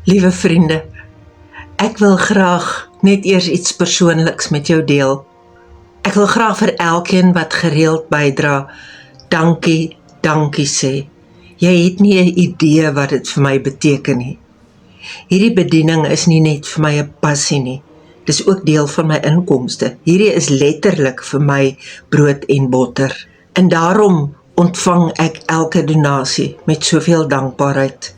Liewe vriende, ek wil graag net eers iets persoonliks met jou deel. Ek wil graag vir elkeen wat gereeld bydra, dankie sê. Jy het nie 'n idee wat dit vir my beteken nie. Hierdie bediening is nie net vir my 'n passie nie, dis ook deel van my inkomste. Hierdie is letterlik vir my brood en botter. En daarom ontvang ek elke donasie met soveel dankbaarheid.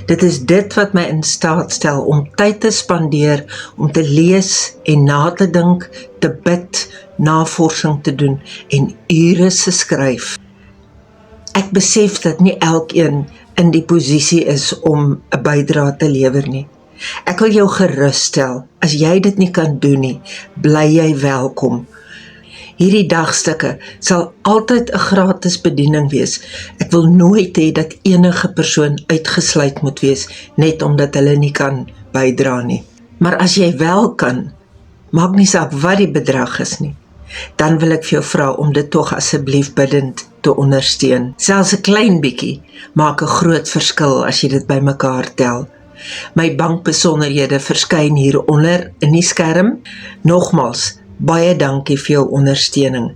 Dit is dit wat my in staat stel om tyd te spandeer, om te lees en na te dink, te bid, navorsing te doen en ure te skryf. Ek besef dat nie elkeen in die posisie is om 'n bydrae te lewer nie. Ek wil jou gerus-stel, as jy dit nie kan doen nie, bly jy welkom. Hierdie dagstukke sal altyd 'n gratis bediening wees. Ek wil nooit hê dat enige persoon uitgesluit moet wees, net omdat hulle nie kan bydra nie. Maar as jy wel kan, maak nie saak wat die bedrag is nie, dan wil ek vir jou vra om dit tog asseblief biddend te ondersteun. Selfs 'n klein bietjie maak 'n groot verskil as jy dit bymekaar tel. My bankbesonderhede verskyn hieronder in die skerm. Nogmals, baie dankie vir jou ondersteuning.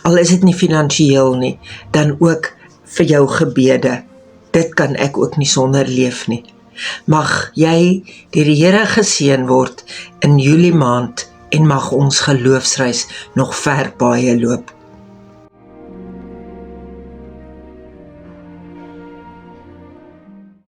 Al is dit nie finansiëel nie, dan ook vir jou gebede. Dit kan ek ook nie sonder leef nie. Mag jy deur die Here geseën word in Julie maand en mag ons geloofsreis nog ver baie loop.